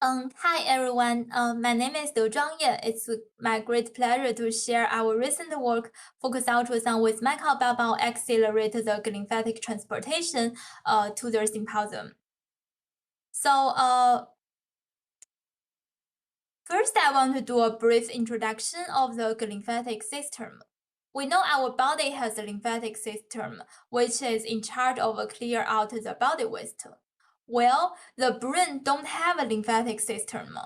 Hi everyone. My name is Dezhuang. It's my great pleasure to share our recent work focus ultrasound with Microbubble accelerate the glymphatic transportation to the symposium. So first I want to do a brief introduction of the glymphatic system. We know our body has a lymphatic system, which is in charge of clear out the body waste. Well, the brain don't have a lymphatic system.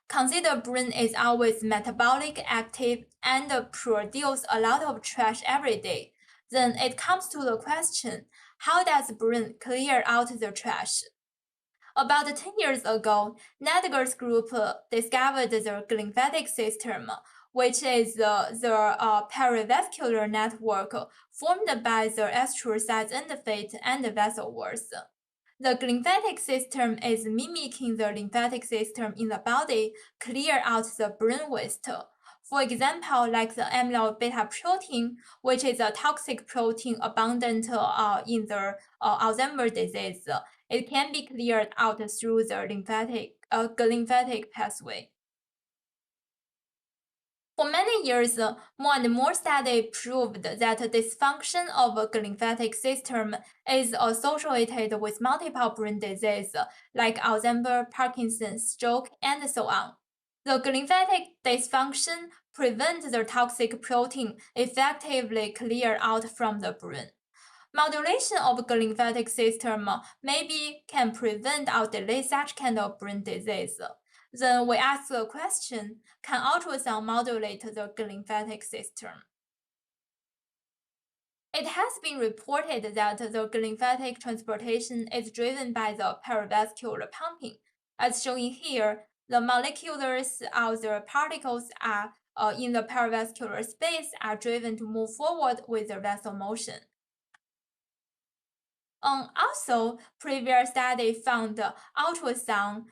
Consider brain is always metabolic active and produce a lot of trash every day. Then it comes to the question, how does brain clear out the trash? About 10 years ago, Nadger's group discovered the glymphatic system, which is the paravascular network formed by the astrocytes endophate and vessel walls. The glymphatic system is mimicking the lymphatic system in the body, clear out the brain waste. For example, like the amyloid beta protein, which is a toxic protein abundant in the Alzheimer's disease, it can be cleared out through the glymphatic pathway. For many years, more and more studies proved that dysfunction of a glymphatic system is associated with multiple brain diseases like Alzheimer's, Parkinson's, stroke, and so on. The glymphatic dysfunction prevents the toxic protein effectively clear out from the brain. Modulation of glymphatic system maybe can prevent or delay such kind of brain disease. Then we ask the question, can ultrasound modulate the glymphatic system? It has been reported that the glymphatic transportation is driven by the paravascular pumping. As shown here, the molecules or the particles are in the paravascular space are driven to move forward with the vessel motion. Also, previous study found ultrasound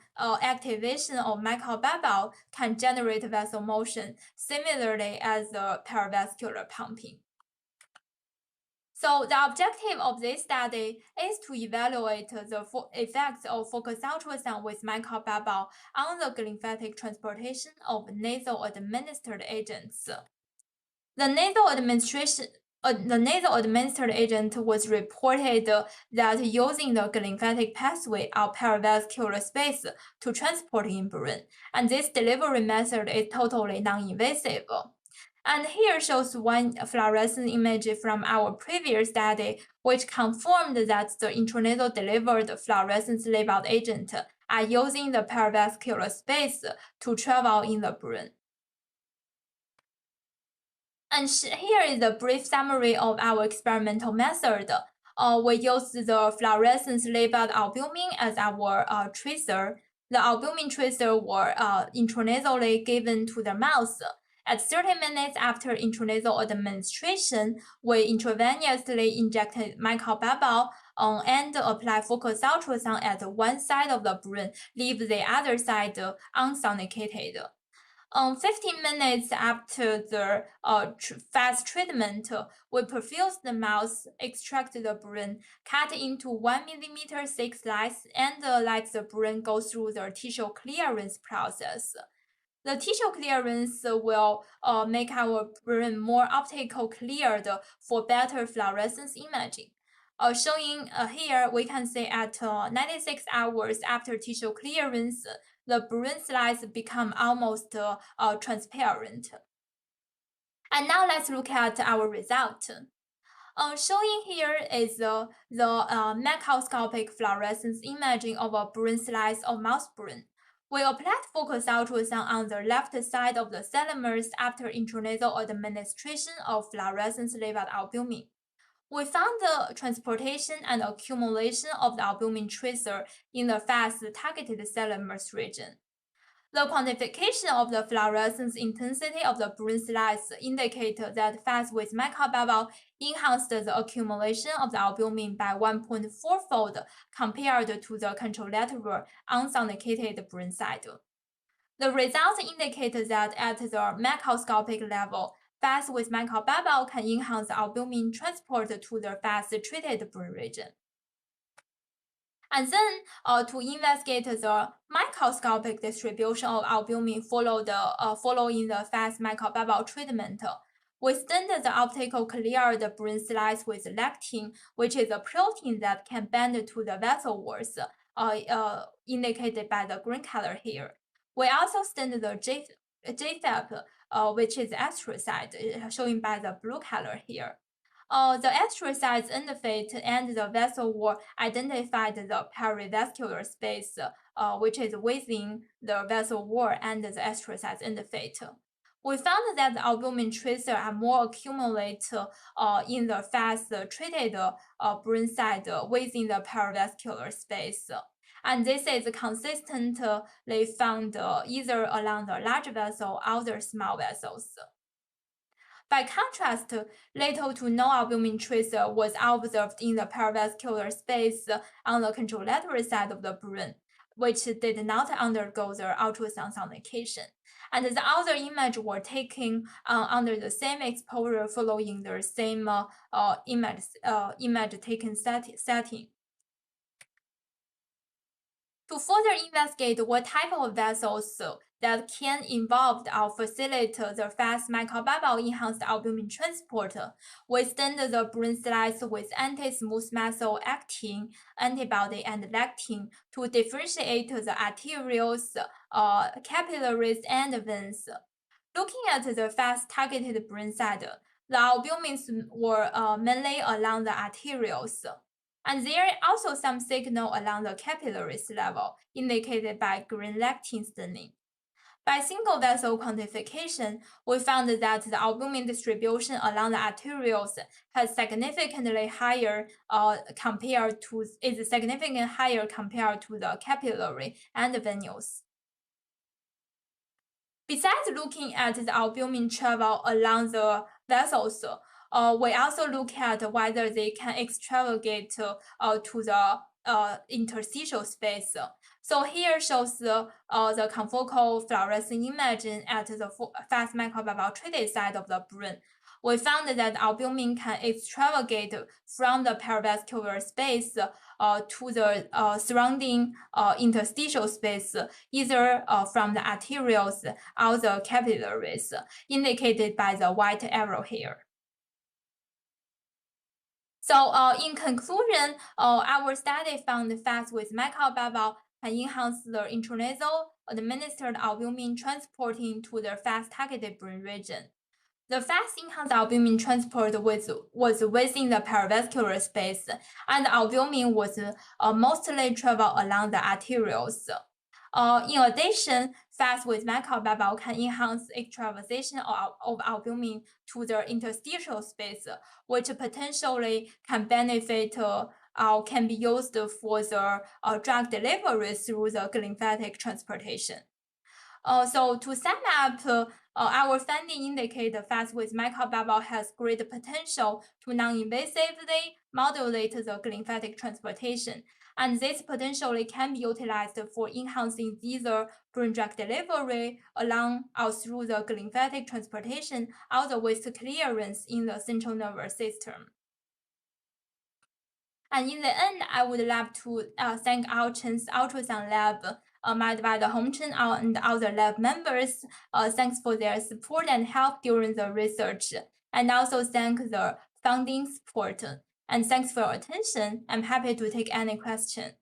activation of microbubble can generate vessel motion similarly as the paravascular pumping. So the objective of this study is to evaluate the effects of focused ultrasound with microbubble on the glymphatic transportation of nasal administered agents. The nasal administered agent was reported that using the glymphatic pathway or paravascular space to transport in brain, and this delivery method is totally non-invasive. And here shows one fluorescence image from our previous study, which confirmed that the intranasal delivered fluorescence labeled agent are using the paravascular space to travel in the brain. And here is a brief summary of our experimental method. We used the fluorescence labeled albumin as our tracer. The albumin tracer were intranasally given to the mouse. At 30 minutes after intranasal administration, we intravenously injected microbubble and apply focused ultrasound at one side of the brain, leave the other side unsonicated. 15 minutes after the fast treatment, we perfuse the mouse, extract the brain, cut into 1 mm thick slice, and let the brain go through the tissue clearance process. The tissue clearance will make our brain more optical cleared for better fluorescence imaging. Showing here, we can see at 96 hours after tissue clearance, the brain slice become almost transparent. And now let's look at our result. Showing here is the macroscopic fluorescence imaging of a brain slice of mouse brain. We applied focused ultrasound on the left side of the thalamus after intranasal administration of fluorescence labeled albumin. We found the transportation and accumulation of the albumin tracer in the fast targeted thalamus region. The quantification of the fluorescence intensity of the brain slice indicated that fast with microbubble enhanced the accumulation of the albumin by 1.4-fold compared to the contralateral unsonicated brain side. The results indicate that at the macroscopic level, fast with microbubble can enhance albumin transport to the fast treated brain region. And then to investigate the microscopic distribution of albumin following the fast microbubble treatment, we studied the optical cleared brain slides with lectin, which is a protein that can bind to the vessel walls, indicated by the green color here. We also studied the GFAP, which is astrocyte, shown by the blue color here. The astrocytes interface and the vessel wall identified the paravascular space, which is within the vessel wall and the astrocytes interface. We found that the albumin tracer are more accumulate in the fast treated brain side within the paravascular space. And this is consistently found either along the large vessel or the small vessels. By contrast, little to no albumin tracer was observed in the paravascular space on the contralateral side of the brain, which did not undergo the ultrasound sondication. And the other images were taken under the same exposure following the same image taken setting. To further investigate what type of vessels that can involve or facilitate the fast microbubble enhanced albumin transport, we studied the brain slides with anti-smooth muscle actin antibody and lectin to differentiate the arterioles, capillaries, and veins. Looking at the fast targeted brain side, the albumins were mainly along the arterioles. And there are also some signal along the capillaries level, indicated by green lectin staining. By single vessel quantification, we found that the albumin distribution along the arterioles has significantly higher compared to the capillary and the venous. Besides looking at the albumin travel along the vessels, we also look at whether they can extravagate to the interstitial space. So here shows the confocal fluorescent image at the fast microbubble treated side of the brain. We found that albumin can extravagate from the paravascular space to the surrounding interstitial space, either from the arterioles or the capillaries, indicated by the white arrow here. So in conclusion, our study found fast with microbubble can enhance the intranasal administered albumin transporting to the fast targeted brain region. The fast enhanced albumin transport was within the paravascular space, and albumin was mostly travel along the arterioles. In addition, fast with microbubble can enhance extravasation of albumin to the interstitial space, which potentially can benefit or can be used for the drug delivery through the glymphatic transportation. So to sum up, our finding indicate the fast with microbubble has great potential to non-invasively modulate the glymphatic transportation, and this potentially can be utilized for enhancing either brain drug delivery along or through the glymphatic transportation or the waste clearance in the central nervous system. And in the end, I would like to thank our Chen's ultrasound lab, made by the Hong Chen and other lab members. Thanks for their support and help during the research, and also thank the funding support. And thanks for your attention. I'm happy to take any question.